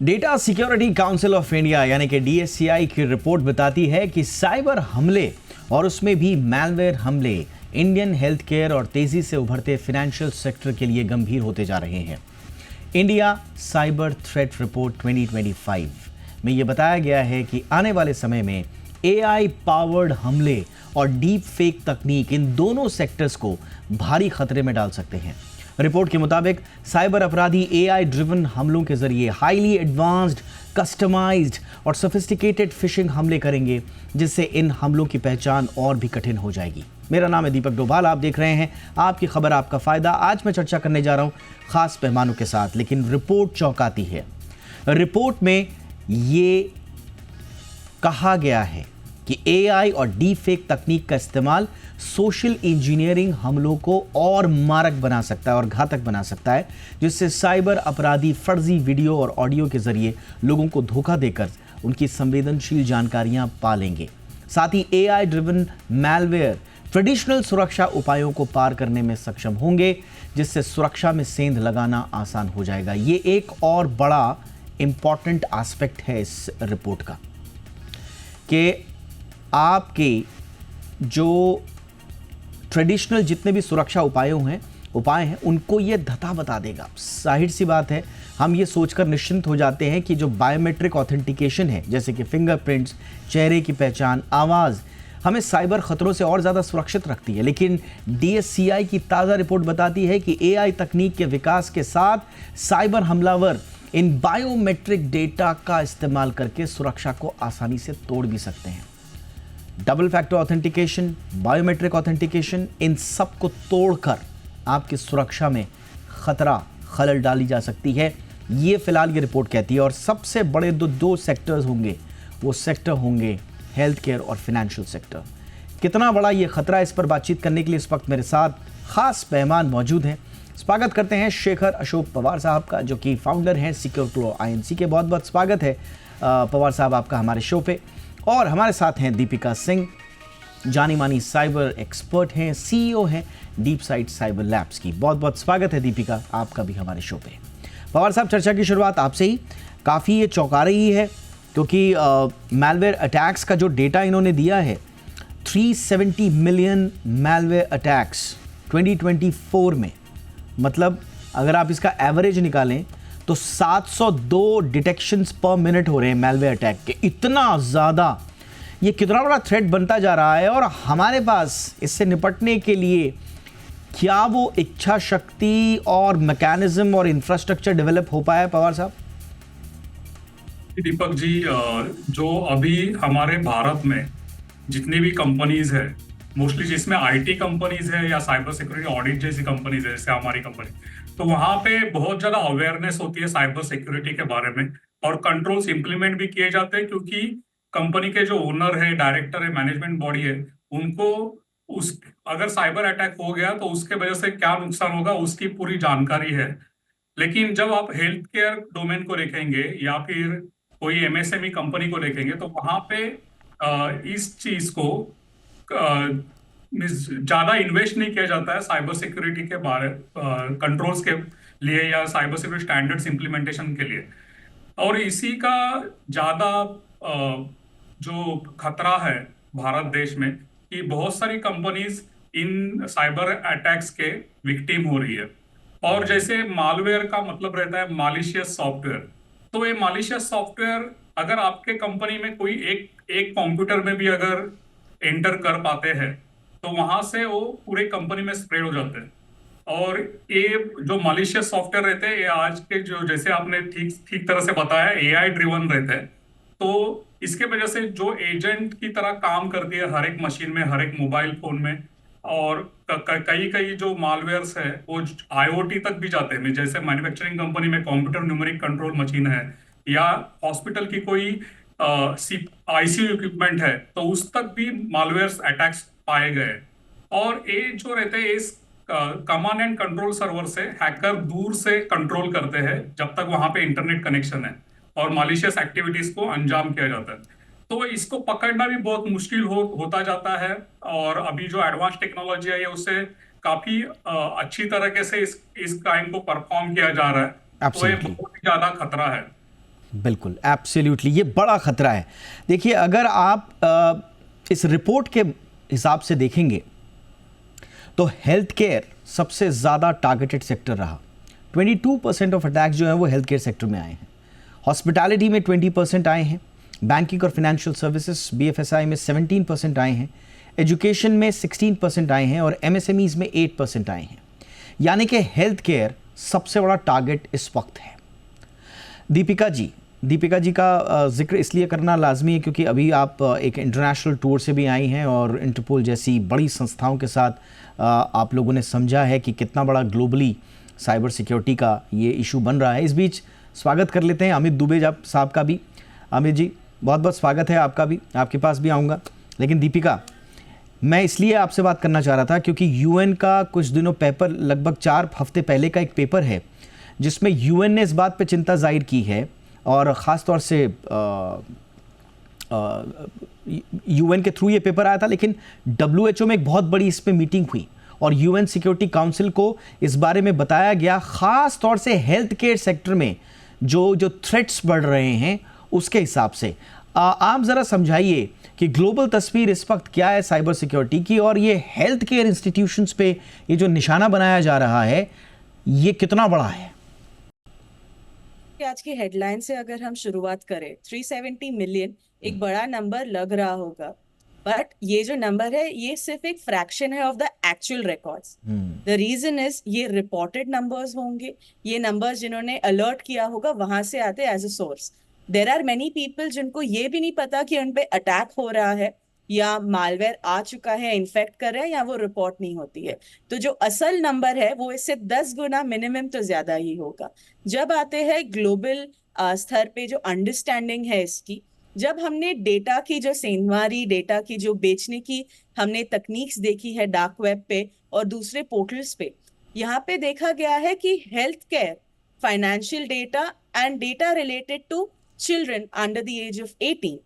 Data security council of India यानी कि डीएससीआई की रिपोर्ट बताती है कि साइबर हमले और उसमें भी मैलवेयर हमले इंडियन हेल्थ केयर और तेजी से उभरते फाइनेंशियल सेक्टर के लिए गंभीर होते जा रहे हैं। इंडिया साइबर थ्रेट रिपोर्ट 2025 में यह बताया गया है कि आने वाले समय में एआई पावर्ड हमले और डीप फेक तकनीक इन दोनों सेक्टर्स को भारी खतरे में डाल सकते हैं। रिपोर्ट के मुताबिक साइबर अपराधी एआई ड्रिवन हमलों के जरिए हाईली एडवांस्ड, कस्टमाइज्ड और सोफिस्टिकेटेड फिशिंग हमले करेंगे, जिससे इन हमलों की पहचान और भी कठिन हो जाएगी। मेरा नाम है दीपक डोभाल, आप देख रहे हैं आपकी खबर आपका फायदा। आज मैं चर्चा करने जा रहा हूं खास मेहमानों के साथ, लेकिन रिपोर्ट चौंकाती है। रिपोर्ट में ये कहा गया है कि एआई और डीप फेक तकनीक का इस्तेमाल सोशल इंजीनियरिंग हमलों को और मारक बना सकता है और घातक बना सकता है, जिससे साइबर अपराधी फर्जी वीडियो और ऑडियो के जरिए लोगों को धोखा देकर उनकी संवेदनशील जानकारियां पा लेंगे। साथ ही एआई ड्रिवन मैलवेयर ट्रेडिशनल सुरक्षा उपायों को पार करने में सक्षम होंगे, जिससे सुरक्षा में सेंध लगाना आसान हो जाएगा। ये एक और बड़ा इंपॉर्टेंट एस्पेक्ट है इस रिपोर्ट का कि आपके जो ट्रेडिशनल जितने भी सुरक्षा उपाय हैं उनको ये धता बता देगा। जाहिर सी बात है, हम ये सोचकर निश्चिंत हो जाते हैं कि जो बायोमेट्रिक ऑथेंटिकेशन है, जैसे कि फिंगरप्रिंट्स, चेहरे की पहचान, आवाज़, हमें साइबर खतरों से और ज़्यादा सुरक्षित रखती है। लेकिन डीएससीआई की ताज़ा रिपोर्ट बताती है कि एआई तकनीक के विकास के साथ साइबर हमलावर इन बायोमेट्रिक डेटा का इस्तेमाल करके सुरक्षा को आसानी से तोड़ भी सकते हैं। Double factor authentication, biometric authentication, इन सब को तोड़कर आपकी सुरक्षा में खलल डाली जा सकती है। ये फिलहाल ये रिपोर्ट कहती है। और सबसे बड़े दो सेक्टर्स होंगे, वो सेक्टर होंगे हेल्थ केयर और फाइनेंशियल सेक्टर। कितना बड़ा ये खतरा, इस पर बातचीत करने के लिए इस वक्त मेरे साथ खास मेहमान मौजूद हैं। स्वागत करते हैं शेखर अशोक पवार साहब का, जो कि फाउंडर हैं सिक्योर प्रो आईएनसी के। बहुत बहुत स्वागत है पवार साहब आपका हमारे शो पे। और हमारे साथ हैं दीपिका सिंह, जानी मानी साइबर एक्सपर्ट हैं, सीईओ हैं डीप साइट साइबर लैब्स की। बहुत बहुत स्वागत है दीपिका आपका भी हमारे शो पे। पवार साहब, चर्चा की शुरुआत आपसे ही। काफ़ी ये चौंका रही है क्योंकि मैलवेयर अटैक्स का जो डेटा इन्होंने दिया है, 370 मिलियन मैलवेयर अटैक्स 2024 में, मतलब अगर आप इसका एवरेज निकालें तो 702 डिटेक्शंस पर मिनट हो रहे हैं मैलवेयर अटैक के। इतना ज़्यादा, ये कितना बड़ा थ्रेट बनता जा रहा है। और हमारे पास इससे निपटने के लिए क्या वो इच्छा शक्ति और मैकेनिज्म और इंफ्रास्ट्रक्चर डेवलप हो पाया है पवार साहब? दीपक जी, जो अभी हमारे भारत में जितनी भी कंपनीज है, मोस्टली जिसमें आईटी कंपनीज है या साइबर सिक्योरिटी ऑडिट जैसी कंपनीज है, जैसे हमारी कंपनी, तो वहां पे बहुत ज्यादा अवेयरनेस होती है साइबर सिक्योरिटी के बारे में और कंट्रोल्स इंप्लीमेंट भी किए जाते हैं, क्योंकि कंपनी के जो ओनर है, डायरेक्टर है, मैनेजमेंट बॉडी है, उनको उस अगर साइबर अटैक हो गया तो उसके वजह से क्या नुकसान होगा उसकी पूरी जानकारी है। लेकिन जब आप हेल्थ केयर डोमेन को देखेंगे या फिर कोई एमएसएमई कंपनी को देखेंगे, तो वहां पे इस चीज को ज्यादा इन्वेस्ट नहीं किया जाता है साइबर सिक्योरिटी के बारे कंट्रोल्स के लिए या साइबर सिक्योरिटी स्टैंडर्ड्स इंप्लीमेंटेशन के लिए। और इसी का ज्यादा जो खतरा है भारत देश में कि बहुत सारी कंपनीज इन साइबर अटैक्स के विक्टिम हो रही है। और जैसे मालवेयर का मतलब रहता है मालिशियस सॉफ्टवेयर, तो ये मालिशियस सॉफ्टवेयर अगर आपके कंपनी में कोई एक कंप्यूटर में भी अगर एंटर कर पाते हैं तो वहां से वो पूरे कंपनी में स्प्रेड हो जाते हैं। और ये जो मालिशियस सॉफ्टवेयर रहते हैं, ये आज के जो, जैसे आपने ठीक तरह से बताया, एआई ड्रिवन रहते हैं। तो इसके वजह से जो एजेंट की तरह काम करती है हर एक मशीन में, हर एक मोबाइल फोन में, और कई जो मालवेयर्स है वो आईओटी तक भी जाते हैं। जैसे मैन्युफैक्चरिंग कंपनी में कंप्यूटर न्यूमेरिक कंट्रोल मशीन है, या हॉस्पिटल की कोई आईसीयू इक्विपमेंट है, तो उस तक भी मालवेयर्स अटैक्स पाए गए। और ये जो रहते हैं, इस कमांड एंड कंट्रोल सर्वर से हैकर दूर से कंट्रोल करते हैं जब तक वहां पे इंटरनेट कनेक्शन है, और मालिशियस एक्टिविटीज को अंजाम किया जाता है। तो इसको पकड़ना भी बहुत मुश्किल होता जाता है। और अभी जो एडवांस टेक्नोलॉजी है उससे काफी अच्छी तरीके से इस क्राइम को परफॉर्म किया जा रहा है। तो ये बहुत ही ज्यादा खतरा है। बिल्कुल, एब्सोल्युटली, ये बड़ा खतरा है। देखिए, अगर आप इस रिपोर्ट के हिसाब से देखेंगे तो हेल्थ केयर सबसे ज़्यादा टारगेटेड सेक्टर रहा। 22% ऑफ अटैक्स जो हैं वो हेल्थ केयर सेक्टर में आए हैं। हॉस्पिटैलिटी में 20% आए हैं। बैंकिंग और फाइनेंशियल सर्विसेज BFSI में 17% आए हैं। एजुकेशन में 16% आए हैं और MSMEs में 8% आए हैं। यानी कि हेल्थ केयर सबसे बड़ा टारगेट इस वक्त है। दीपिका जी का जिक्र इसलिए करना लाजमी है क्योंकि अभी आप एक इंटरनेशनल टूर से भी आई हैं और इंटरपोल जैसी बड़ी संस्थाओं के साथ आप लोगों ने समझा है कि कितना बड़ा ग्लोबली साइबर सिक्योरिटी का ये इशू बन रहा है। इस बीच स्वागत कर लेते हैं अमित दुबे साहब का भी। अमित जी, बहुत बहुत स्वागत है आपका भी, आपके पास भी आऊँगा। लेकिन दीपिका, मैं इसलिए आपसे बात करना चाह रहा था क्योंकि UN का कुछ दिनों पेपर, लगभग 4 हफ्ते पहले का एक पेपर है जिसमें UN ने इस बात पे चिंता जाहिर की है और ख़ास तौर से UN के थ्रू ये पेपर आया था, लेकिन WHO में एक बहुत बड़ी इस पे मीटिंग हुई और UN सिक्योरिटी काउंसिल को इस बारे में बताया गया, ख़ास तौर से हेल्थ केयर सेक्टर में जो थ्रेट्स बढ़ रहे हैं उसके हिसाब से। आप ज़रा समझाइए कि ग्लोबल तस्वीर इस वक्त क्या है साइबर सिक्योरिटी की, और ये हेल्थ केयर इंस्टीट्यूशंस पे ये जो निशाना बनाया जा रहा है ये कितना बड़ा है? आज की हेडलाइन से अगर हम शुरुआत करें, 370 मिलियन एक बड़ा नंबर लग रहा होगा, बट ये जो नंबर है ये सिर्फ एक फ्रैक्शन है of the actual records. The reason is ये रिपोर्टेड नंबर्स होंगे, ये नंबर्स जिन्होंने अलर्ट किया होगा वहां से आते as a source. There are many people जिनको ये भी नहीं पता कि उन पे अटैक हो रहा है या मालवेयर आ चुका है, इन्फेक्ट कर रहा है, या वो रिपोर्ट नहीं होती है। तो जो असल नंबर है वो इससे 10 गुना मिनिमम तो ज्यादा ही होगा। जब आते हैं ग्लोबल स्तर पे जो अंडरस्टैंडिंग है इसकी, जब हमने डेटा की जो सेंधमारी, डेटा की जो बेचने की हमने तकनीक्स देखी है डार्क वेब पे और दूसरे पोर्टल्स पे, यहाँ पे देखा गया है कि health care, financial data and data related to children under the age of 18,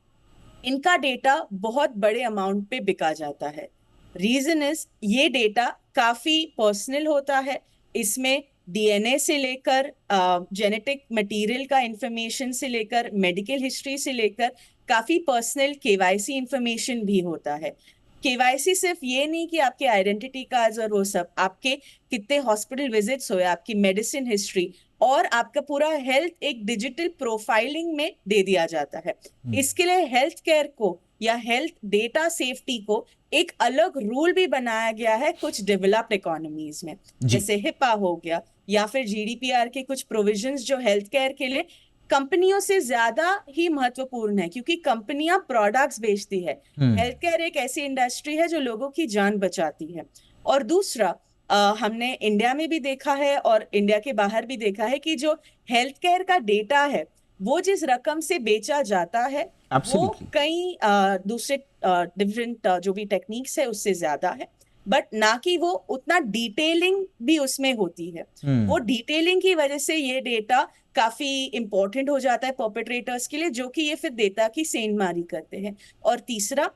इनका डेटा बहुत बड़े अमाउंट पे बिका जाता है। रीजन इज ये डेटा काफी पर्सनल होता है, इसमें DNA से लेकर जेनेटिक मटेरियल का इंफॉर्मेशन से लेकर मेडिकल हिस्ट्री से लेकर काफी पर्सनल KYC इंफॉर्मेशन भी होता है। KYC सिर्फ ये नहीं कि आपके आइडेंटिटी कार्ड्स और वो सब, आपके कितने हॉस्पिटल विजिट्स हुए, आपकी मेडिसिन हिस्ट्री और आपका पूरा हेल्थ एक डिजिटल प्रोफाइलिंग में दे दिया जाता है। इसके लिए हेल्थ केयर को या हेल्थ डेटा सेफ्टी को एक अलग रूल भी बनाया गया है कुछ डेवलप्ड इकोनॉमीज में, जैसे HIPAA हो गया या फिर GDPR के कुछ प्रोविजंस जो हेल्थ केयर के लिए कंपनियों से ज्यादा ही महत्वपूर्ण है, क्योंकि कंपनियां प्रोडक्ट्स बेचती है। हेल्थ केयर एक ऐसी इंडस्ट्री है जो लोगों की जान बचाती है। और दूसरा, हमने इंडिया में भी देखा है और इंडिया के बाहर भी देखा है कि जो हेल्थ केयर का डेटा है वो जिस रकम से बेचा जाता है वो कई दूसरे डिफरेंट जो भी टेक्निक्स है उससे ज्यादा है, बट ना कि वो उतना डिटेलिंग भी उसमें होती है। वो डिटेलिंग की वजह से ये डेटा काफी इंपॉर्टेंट हो जाता है परपेट्रेटर्स के लिए, जो कि ये फिर डेटा की सेंधमारी करते हैं। और तीसरा,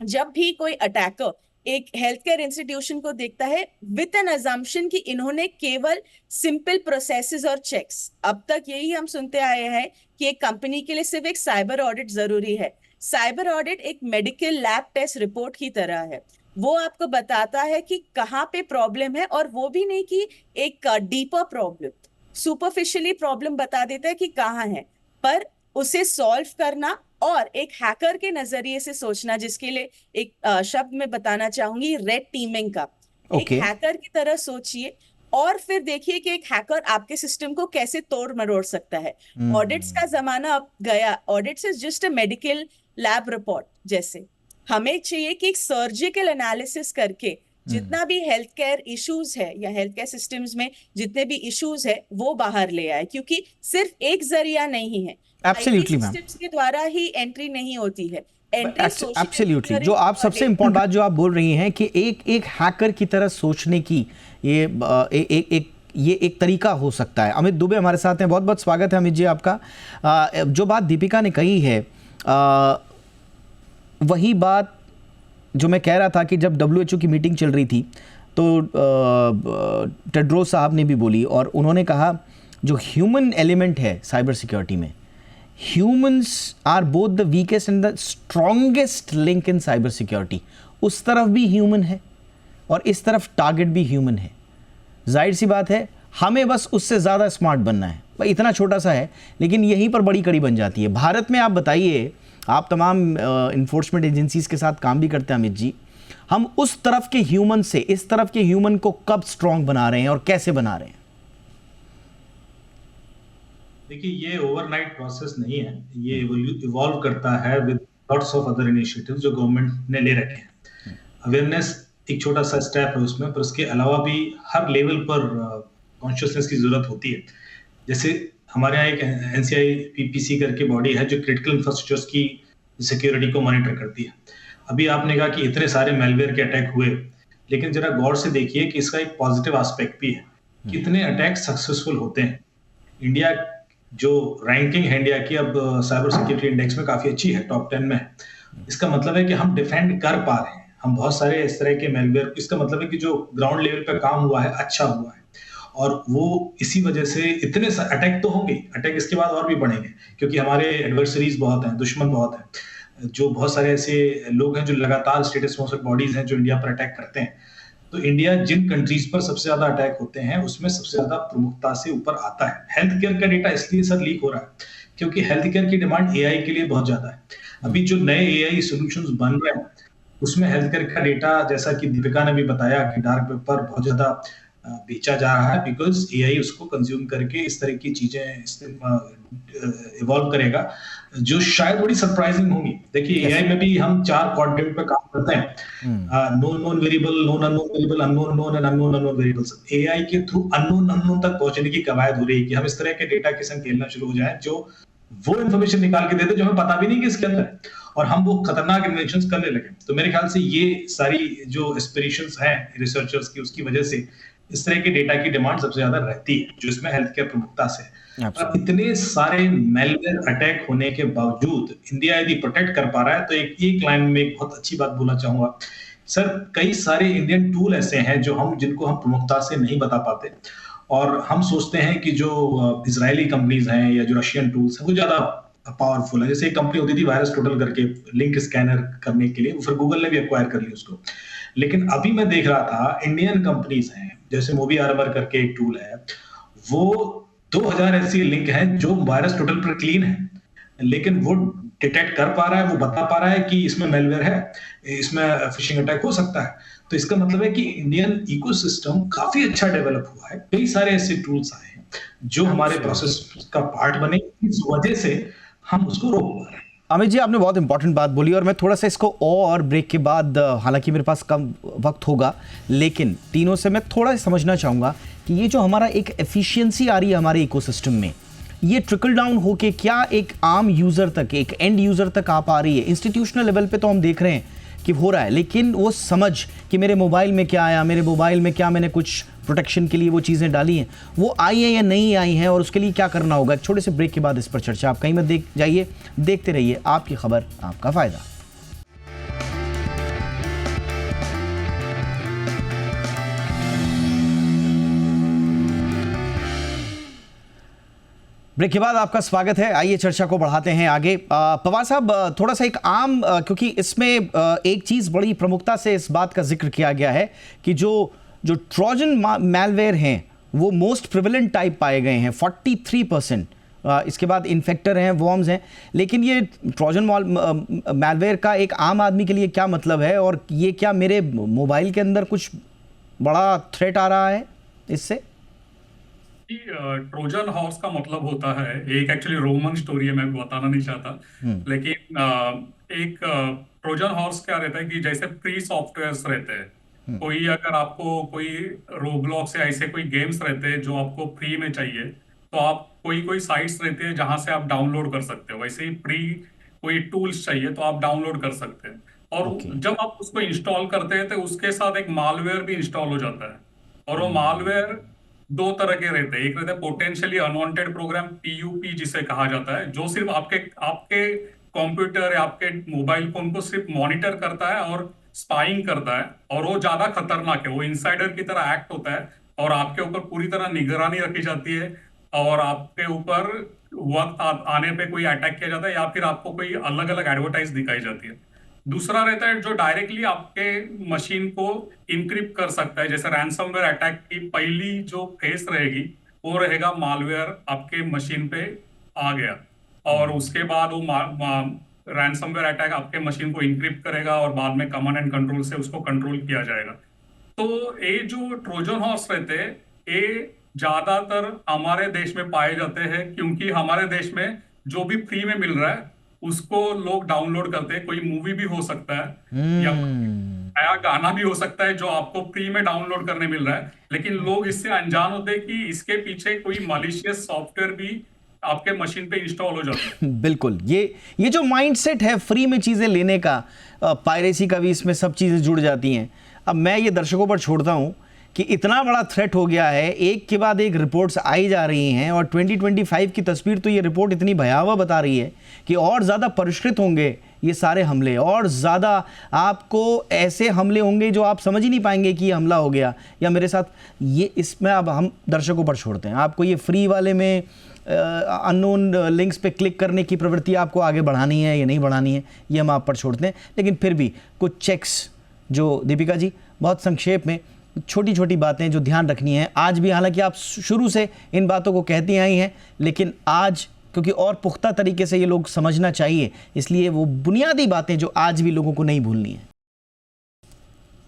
जब भी कोई अटैकर एक हेल्थ केयर इंस्टीट्यूशन को देखता है विद एन अजम्पशन कि इन्होंने केवल सिंपल प्रोसेसेस और चेक्स, अब तक यही हम सुनते आए हैं कि एक कंपनी के लिए सिर्फ एक साइबर ऑडिट जरूरी है। साइबर ऑडिट एक मेडिकल लैब टेस्ट रिपोर्ट की तरह है, वो आपको बताता है कि कहाँ पे प्रॉब्लम है, और वो भी नहीं कि एक डीपर प्रॉब्लम, सुपरफिशियली प्रॉब्लम बता देता है कि कहाँ है, पर उसे सॉल्व करना और एक हैकर के नजरिए से सोचना, जिसके लिए एक शब्द में बताना चाहूंगी, रेड टीमिंग का। एक हैकर की तरह सोचिए और फिर देखिए कि एक हैकर आपके सिस्टम को कैसे तोड़ मरोड़ सकता है। ऑडिट्स का जमाना अब गया, audits is just a medical lab report जैसे। हमें चाहिए कि एक सर्जिकल एनालिसिस करके जितना भी हेल्थ केयर इश्यूज है या हेल्थ केयर सिस्टम्स में जितने भी इश्यूज है वो बाहर ले आए, क्योंकि सिर्फ एक जरिया नहीं है। एब्सोल्युटली मैम, सिस्टम्स के द्वारा ही एंट्री नहीं होती है। एब्सोल्युटली, जो आप सबसे इम्पोर्टेंट बात जो आप बोल रही हैं कि एक हैकर की तरह सोचने की ये एक तरीका हो सकता है। अमित दुबे हमारे साथ हैं, बहुत बहुत स्वागत है अमित जी आपका। जो बात दीपिका ने कही है वही बात जो मैं कह रहा था कि जब WHO की मीटिंग चल रही थी तो टेड्रोस साहब ने भी बोली और उन्होंने कहा जो ह्यूमन एलिमेंट है साइबर सिक्योरिटी में humans are both the weakest and the strongest link in cyber security. उस तरफ भी ह्यूमन है और इस तरफ टारगेट भी ह्यूमन है। जाहिर सी बात है, हमें बस उससे ज़्यादा स्मार्ट बनना है। भाई इतना छोटा सा है, लेकिन यहीं पर बड़ी कड़ी बन जाती है। भारत में आप बताइए, आप तमाम इन्फोर्समेंट एजेंसीज के साथ काम भी करते हैं अमित जी, हम उस तरफ के ह्यूमन से इस तरफ के ह्यूमन को कब स्ट्रांग बना रहे हैं और कैसे बना रहे हैं? देखिए, ये ओवरनाइट प्रोसेस नहीं है, ये इवॉल्व करता है with lots of other initiatives जो गवर्नमेंट ने ले रखे हैं। अवेयरनेस एक छोटा सा स्टेप है उसमें, पर उसके अलावा भी हर लेवल पर कॉन्शियसनेस की जरूरत होती है। जैसे हमारे यहाँ एक एनसीआई पीपीसी करके बॉडी है जो क्रिटिकल इंफ्रास्ट्रक्चर्स की सिक्योरिटी को मॉनिटर करती है। अभी आपने कहा कि इतने सारे मेलवेयर के अटैक हुए, लेकिन जरा गौर से देखिए कि इसका एक पॉजिटिव एस्पेक्ट भी है। कितने अटैक सक्सेसफुल होते हैं। इंडिया जो रैंकिंग है इंडिया की अब साइबर सिक्योरिटी इंडेक्स में काफी अच्छी है, टॉप 10 में है। इसका मतलब है कि हम डिफेंड कर पा रहे हैं। हम बहुत सारे इस तरह के मेलवेयर, इसका मतलब है कि जो ग्राउंड लेवल पे काम हुआ है अच्छा हुआ है, और वो इसी वजह से इतने अटैक तो होंगे, अटैक इसके बाद और भी बढ़ेंगे, क्योंकि हमारे एडवर्सरीज बहुत हैं, दुश्मन बहुत हैं, जो बहुत सारे ऐसे लोग हैं जो लगातार स्टेट स्पॉन्सर्ड बॉडीज हैं जो इंडिया पर अटैक करते हैं। तो इंडिया जिन कंट्रीज पर सबसे ज्यादा अटैक होते हैं उसमें सबसे ज्यादा प्रमुखता से ऊपर आता है। हेल्थ केयर का डेटा इसलिए सर लीक हो रहा है क्योंकि हेल्थ केयर की डिमांड एआई के लिए बहुत ज्यादा है। अभी जो नए एआई सॉल्यूशंस बन रहे हैं उसमें हेल्थ केयर का डेटा, जैसा कि दीपिका ने भी बताया, कि डार्क वेब पर बहुत ज्यादा बेचा जा रहा है, बिकॉज एआई उसको कंज्यूम करके इस तरह की चीजें इवॉल्व करेगा जो शायद बड़ी सरप्राइजिंग होंगी। देखिए, एआई में भी हम 4 क्वाड्रेंट पे काम करते हैं, known variable, known unknown variable, unknown known and unknown unknown variables. AI के थ्रू अननोन अननोन तक पहुंचने की कवायद हो रही है कि हम इस तरह के डेटा के संग खेलना शुरू हो जाए जो वो इन्फॉर्मेशन निकाल के देते जो हमें पता भी नहीं कि इसके अंदर है, और हम वो खतरनाक इन्वेंशंस करने लगे। तो मेरे ख्याल से ये सारी जो एस्पिरेशंस हैं रिसर्चर्स की, उसकी वजह से इस तरह के डेटा की डिमांड सबसे ज्यादा रहती है, जो इसमें हेल्थ केयर प्रमुखता से। अब इतने सारे मेलवेयर अटैक होने के बावजूद इंडिया यदि प्रोटेक्ट कर पा रहा है, तो एक लाइन में एक बहुत अच्छी बात बोलना चाहूंगा सर। कई सारे इंडियन टूल ऐसे हैं जिनको हम प्रमुखता से नहीं बता पाते, और हम सोचते हैं कि जो इजरायली कंपनीज हैं या जो रशियन टूल्स हैं वो ज्यादा पावरफुल है। जैसे एक कंपनी होती थी वायरस टोटल करके, लिंक स्कैनर करने के लिए, फिर गूगल ने भी एक्वायर कर लिया उसको। लेकिन अभी मैं देख रहा था इंडियन कंपनीज हैं, जैसे मूवी आर्मर करके एक टूल है, वो 2000 ऐसी लिंक हैं जो वायरस टोटल पर क्लीन है, लेकिन वो डिटेक्ट कर पा रहा है, वो बता पा रहा है कि इसमें मेलवेयर है, इसमें फिशिंग अटैक हो सकता है। तो इसका मतलब है कि इंडियन इकोसिस्टम काफी अच्छा डेवलप हुआ है। कई सारे ऐसे टूल्स आए हैं जो हमारे प्रोसेस का पार्ट बने, इस वजह से हम उसको रोक पा रहे हैं। अमित जी, आपने बहुत इंपॉर्टेंट बात बोली, और मैं थोड़ा सा इसको और ब्रेक के बाद, हालांकि मेरे पास कम वक्त होगा, लेकिन तीनों से मैं थोड़ा समझना चाहूँगा कि ये जो हमारा एक एफिशिएंसी आ रही है हमारे इकोसिस्टम में, ये ट्रिकल डाउन होके क्या एक आम यूज़र तक, एक एंड यूज़र तक आ पा रही है? इंस्टीट्यूशनल लेवल पे तो हम देख रहे हैं कि हो रहा है, लेकिन वो समझ कि मेरे मोबाइल में क्या आया, मेरे मोबाइल में क्या मैंने कुछ प्रोटेक्शन के लिए वो चीज़ें डाली हैं, वो आई हैं या नहीं आई हैं, और उसके लिए क्या करना होगा। एक छोटे से ब्रेक के बाद इस पर चर्चा। आप कहीं मत जाइए, देखते रहिए आपकी खबर, आपका फ़ायदा। ब्रेक के बाद आपका स्वागत है। आइए चर्चा को बढ़ाते हैं आगे। पवार साहब, थोड़ा सा एक आम, क्योंकि इसमें एक चीज़ बड़ी प्रमुखता से इस बात का जिक्र किया गया है कि जो ट्रोजन मैलवेयर हैं वो मोस्ट प्रिवेलेंट टाइप पाए गए हैं, 43%। इसके बाद इन्फेक्टर हैं, वॉर्म्स हैं, लेकिन ये ट्रोजन मैलवेयर का एक आम आदमी के लिए क्या मतलब है, और ये क्या मेरे मोबाइल के अंदर कुछ बड़ा थ्रेट आ रहा है इससे? ट्रोजन हॉर्स का मतलब होता है, एक एक्चुअली रोमन स्टोरी है, मैं बताना नहीं चाहता, लेकिन एक ट्रोजन हॉर्स क्या रहता है कि जैसे फ्री सॉफ्टवेयर्स रहते हैं, कोई अगर आपको कोई रोब्लॉक्स या ऐसे कोई गेम्स रहते हैं जो आपको फ्री में चाहिए, तो आप कोई साइट्स रहते हैं जहां से आप डाउनलोड कर सकते हो। वैसे ही फ्री कोई टूल्स चाहिए तो आप डाउनलोड कर सकते हैं, और जब आप उसको इंस्टॉल करते हैं तो उसके साथ एक मालवेयर भी इंस्टॉल हो जाता है। और वो मालवेयर 2 तरह के रहते हैं। एक रहता है पोटेंशियली अनवांटेड प्रोग्राम, पीयूपी जिसे कहा जाता है, जो सिर्फ आपके कंप्यूटर या आपके मोबाइल फोन को सिर्फ मॉनिटर करता है और स्पाइंग करता है, और वो ज्यादा खतरनाक है। वो इनसाइडर की तरह एक्ट होता है और आपके ऊपर पूरी तरह निगरानी रखी जाती है, और आपके ऊपर वक्त आने पे कोई अटैक किया जाता है या फिर आपको कोई अलग अलग एडवर्टाइज दिखाई जाती है। दूसरा रहता है जो डायरेक्टली आपके मशीन को इनक्रिप्ट कर सकता है, जैसे रैंसमवेयर अटैक की पहली जो फेस रहेगी वो रहेगा मालवेयर आपके मशीन पे आ गया, और उसके बाद वो रैंसमवेयर अटैक आपके मशीन को इनक्रिप्ट करेगा और बाद में कमांड एंड कंट्रोल से उसको कंट्रोल किया जाएगा। तो ये जो ट्रोजन हॉर्स रहते हैं ये ज्यादातर हमारे देश में पाए जाते हैं, क्योंकि हमारे देश में जो भी फ्री में मिल रहा है उसको लोग डाउनलोड करते हैं। कोई मूवी भी हो सकता है या नया गाना भी हो सकता है जो आपको फ्री में डाउनलोड करने मिल रहा है, लेकिन लोग इससे अनजान होते हैं कि इसके पीछे कोई मलिशियस सॉफ्टवेयर भी आपके मशीन पे इंस्टॉल हो जाता है। बिल्कुल, ये जो माइंडसेट है फ्री में चीज़ें लेने का, पायरेसी का भी इसमें सब चीज़ें जुड़ जाती हैं। अब मैं ये दर्शकों पर छोड़ता हूँ कि इतना बड़ा थ्रेट हो गया है, एक के बाद एक रिपोर्ट्स आई जा रही हैं, और 2025 की तस्वीर तो ये रिपोर्ट इतनी भयावह बता रही है कि और ज़्यादा परिष्कृत होंगे ये सारे हमले, और ज़्यादा आपको ऐसे हमले होंगे जो आप समझ ही नहीं पाएंगे कि ये हमला हो गया या मेरे साथ ये। इसमें अब हम दर्शकों पर छोड़ते हैं। आपको ये फ्री वाले में अननोन लिंक्स पे क्लिक करने की प्रवृत्ति आपको आगे बढ़ानी है या नहीं बढ़ानी है, ये हम आप पर छोड़ते हैं। लेकिन फिर भी कुछ चेक्स जो दीपिका जी बहुत संक्षेप में, छोटी छोटी बातें जो ध्यान रखनी है आज भी, हालांकि आप शुरू से इन बातों को कहती आई हैं, लेकिन आज क्योंकि और पुख्ता तरीके से ये लोग समझना चाहिए, इसलिए वो बुनियादी बातें जो आज भी लोगों को नहीं भूलनी है।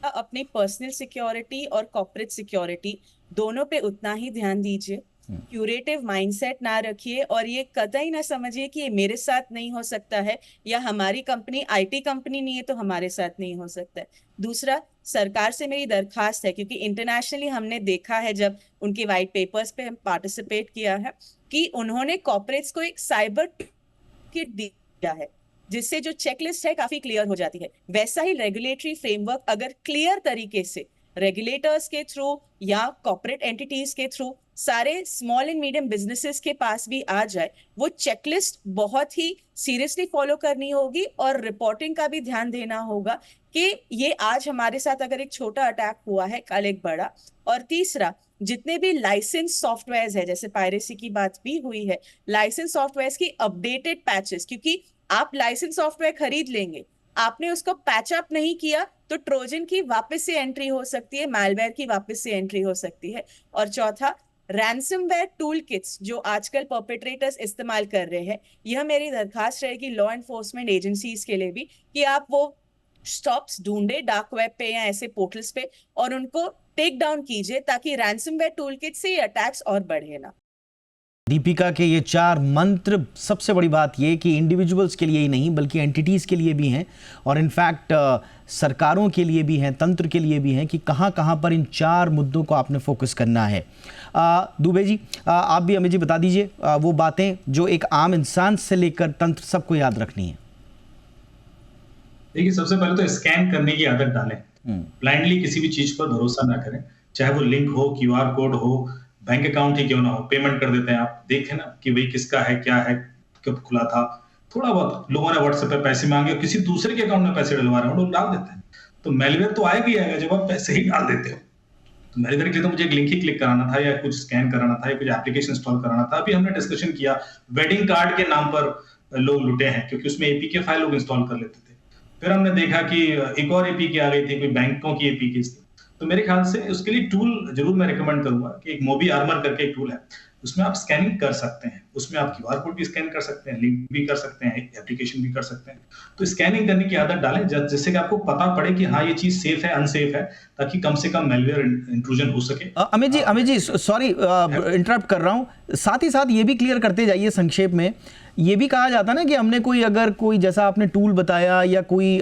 अपनी पर्सनल सिक्योरिटी और कॉर्पोरेट सिक्योरिटी दोनों पे उतना ही ध्यान दीजिए। क्यूरेटिव माइंडसेट ना रखिए और ये कतई ना समझिए कि ये मेरे साथ नहीं हो सकता है या हमारी कंपनी आईटी कंपनी नहीं है तो हमारे साथ नहीं हो सकता है। दूसरा, सरकार से मेरी दरखास्त है, क्योंकि इंटरनेशनली हमने देखा है जब उनके वाइट पेपर्स पे हम पार्टिसिपेट किया है कि उन्होंने कॉर्पोरेट्स को एक साइबर किट दिया है जिससे जो चेकलिस्ट है काफी क्लियर हो जाती है। वैसा ही रेगुलेटरी फ्रेमवर्क अगर क्लियर तरीके से रेगुलेटर्स के थ्रू या कॉर्पोरेट एंटिटीज के थ्रू सारे स्मॉल एंड मीडियम बिजनेसेस के पास भी आ जाए, वो चेकलिस्ट बहुत ही सीरियसली फॉलो करनी होगी और रिपोर्टिंग का भी ध्यान देना होगा कि ये आज हमारे साथ अगर एक छोटा अटैक हुआ है, कल एक बड़ा। और तीसरा, जितने भी लाइसेंस सॉफ्टवेयर्स है, जैसे पायरेसी की बात भी हुई है, लाइसेंस सॉफ्टवेयर्स की अपडेटेड पैचेस, क्योंकि आप लाइसेंस सॉफ्टवेयर खरीद लेंगे, आपने उसको पैच अप नहीं किया तो ट्रोजन की वापस से एंट्री हो सकती है, मैलवेयर की वापस से एंट्री हो सकती है। और चौथा, रैंसमवेयर टूल किट्स जो आजकल परपेट्रेटर्स इस्तेमाल कर रहे हैं, यह मेरी दरखास्त रहेगी लॉ एनफोर्समेंट एजेंसीज के लिए भी कि आप वो स्टॉप्स ढूंढे डार्क वेब पे या ऐसे पोर्टल्स पे और उनको टेक डाउन कीजिए ताकि रैंसमवेयर टूल किट से ये अटैक्स और बढ़े ना। दीपिका के ये 4 मंत्र, सबसे बड़ी बात ये कि इंडिविजुअल्स के लिए ही नहीं बल्कि एंटिटीज़ के लिए भी हैं, और इनफैक्ट सरकारों के लिए भी हैं, तंत्र के लिए भी हैं कि कहाँ कहाँ पर इन 4 मुद्दों को आपने फोकस करना है। दुबे जी, आप भी अमित जी बता दीजिए वो बातें जो एक आम इंसान से लेकर तंत्र सबको याद रखनी है। देखिए, सबसे पहले तो स्कैन करने की आदत डालें। ब्लाइंडली किसी भी चीज पर भरोसा ना करें, चाहे वो लिंक हो, क्यूआर कोड हो, बैंक अकाउंट ही क्यों ना हो। पेमेंट कर देते हैं, आप देखें ना कि भाई किसका है, क्या है, कब खुला था। थोड़ा बहुत लोगों ने व्हाट्सएप पे पैसे मांगे और किसी दूसरे के अकाउंट में पैसे डलवा रहे हैं, लोग डाल देते हैं। तो मेलवेयर तो आएगा ही आएगा जब आप पैसे ही डाल देते हो। तो मेलवेयर के लिए तो मुझे एक लिंक ही क्लिक कराना था या कुछ स्कैन कराना था या कुछ एप्लीकेशन इंस्टॉल कराना था। अभी हमने डिस्कशन किया वेडिंग कार्ड के नाम पर लोग लुटे हैं, क्योंकि उसमें एपीके फाइल लोग इंस्टॉल कर लेते थे। फिर हमने देखा कि एक और एपीके आ गई थी, कोई बैंकों की एपीके थी। तो मेरे ख्याल से उसके लिए टूल जरूर मैं रिकमेंड करूंगा कि एक मोबी आर्मर करके एक टूल है, उसमें आप स्कैनिंग कर सकते हैं। उसमें आप क्यूआर कोड भी स्कैन कर सकते हैं, लिंक भी कर सकते हैं, एप्लीकेशन भी कर सकते हैं। तो स्कैनिंग करने की आदत डालें जिससे कि आपको पता पड़े कि हाँ ये चीज सेफ है, अनसेफ है, ताकि कम से कम मेलवेयर इंट्रूजन हो सके। अमित जी सॉरी इंटरप्ट कर रहा हूँ, साथ ही साथ ये भी क्लियर करते जाइए संक्षेप में। ये भी कहा जाता ना कि हमने अगर कोई जैसा आपने टूल बताया या कोई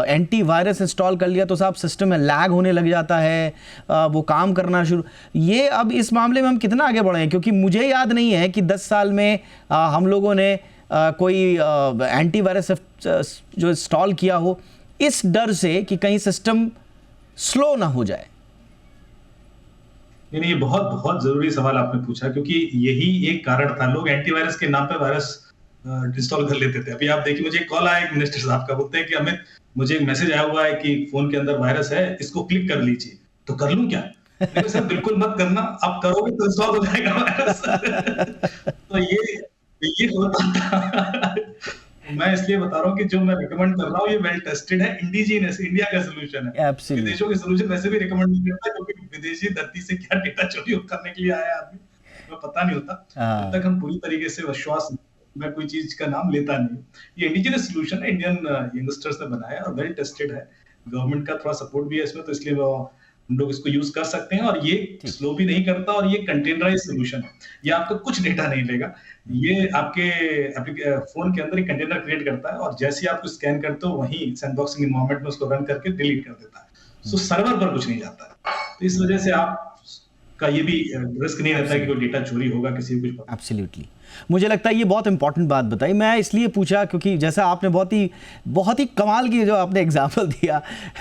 एंटीवायरस इंस्टॉल कर लिया तो साहब सिस्टम में लैग होने लग जाता है, वो काम करना शुरू। ये अब इस मामले में हम कितना आगे बढ़े हैं, क्योंकि मुझे याद नहीं है कि 10 साल में हम लोगों ने कोई एंटीवायरस जो इंस्टॉल किया हो इस डर से कि कहीं सिस्टम स्लो ना हो जाए। नहीं, ये बहुत बहुत जरूरी सवाल आपने पूछा, क्योंकि यही एक कारण था। लोग एंटीवायरस के नाम पे वायरस इंस्टॉल कर लेते थे। अभी आप देखिए, मुझे कॉल आया एक मिनिस्टर साहब का, बोलते हैं कि अमित मुझे एक मैसेज आया हुआ है कि फोन के अंदर वायरस है, इसको क्लिक कर लीजिए। तो कर लूं क्या? लेकिन सर बिल्कुल मत करना, आप करोगे तो सॉल्व हो जाएगा वायरस। तो ये होता था। मैं इसलिए बता रहा हूँ कि जो मैं रिकमेंड कर रहा हूँ ये वेल टेस्टेड है, इंडिजीनियस, इंडिया का सोल्यूशन है। Absolutely. विदेशों के सोल्यूशन वैसे भी रिकमेंड नहीं करता, क्योंकि विदेशी धरती से क्या डेटा चोरी करने के लिए आया आदमी, तो पता नहीं होता। हाँ। जब तक हम पूरी तरीके से विश्वास, मैं कोई चीज का नाम लेता नहीं। ये इंडिजिनस सोल्यूशन है, इंडियन यंगस्टर्स ने बनाया और वेल टेस्टेड है। गवर्नमेंट का थोड़ा सपोर्ट भी है इसमें, तो इसलिए हम लोग इसको यूज कर सकते हैं। और ये स्लो भी नहीं करता, और ये कंटेनराइज सोल्यूशन है। ये आपका कुछ डेटा नहीं लेगा, ये आपके फोन के अंदर एक कंटेनर क्रिएट करता है, और जैसे ही आप उसको स्कैन करते हो वहीं सैंडबॉक्सिंग एनवायरनमेंट में उसको रन करके डिलीट कर देता है। सो सर्वर पर कुछ नहीं जाता है। तो इस वजह से आप का ये भी रिस्क नहीं रहता कि कोई डेटा चोरी होगा, किसी को कुछ पता। एब्सोल्युटली। मुझे लगता है ये बहुत इंपॉर्टेंट बात बताई। मैं इसलिए पूछा क्योंकि जैसा आपने बहुत ही कमाल की जो आपने एग्जांपल दिया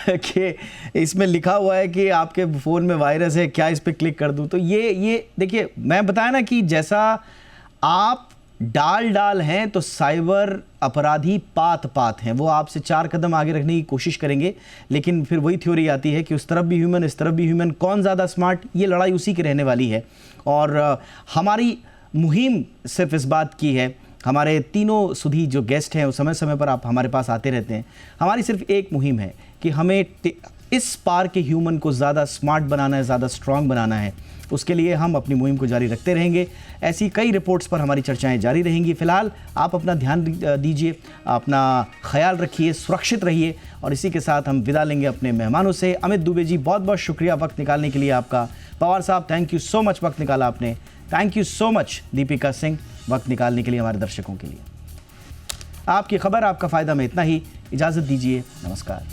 कि इसमें लिखा हुआ है कि आपके फ़ोन में वायरस है, क्या इस पर क्लिक कर दूं। तो ये देखिए, मैं बताया ना कि जैसा आप डाल हैं तो साइबर अपराधी पात हैं, वो आपसे 4 कदम आगे रखने की कोशिश करेंगे, लेकिन फिर वही थ्योरी आती है कि उस तरफ भी ह्यूमन, इस तरफ भी ह्यूमन, कौन ज़्यादा स्मार्ट, ये लड़ाई उसी की रहने वाली है। और हमारी मुहिम सिर्फ इस बात की है, हमारे तीनों सुधी जो गेस्ट हैं वो समय समय पर आप हमारे पास आते रहते हैं, हमारी सिर्फ एक मुहिम है कि हमें इस पार के ह्यूमन को ज़्यादा स्मार्ट बनाना है, ज़्यादा स्ट्रांग बनाना है। उसके लिए हम अपनी मुहिम को जारी रखते रहेंगे। ऐसी कई रिपोर्ट्स पर हमारी चर्चाएं जारी रहेंगी। फ़िलहाल आप अपना ध्यान दीजिए, अपना ख्याल रखिए, सुरक्षित रहिए, और इसी के साथ हम विदा लेंगे अपने मेहमानों से। अमित दुबे जी, बहुत बहुत शुक्रिया वक्त निकालने के लिए आपका। पवार साहब, थैंक यू सो मच, वक्त निकाला आपने। Thank you so much Deepika Singh, वक्त निकालने के लिए हमारे दर्शकों के लिए। आपकी खबर, आपका फ़ायदा में इतना ही। इजाज़त दीजिए, नमस्कार।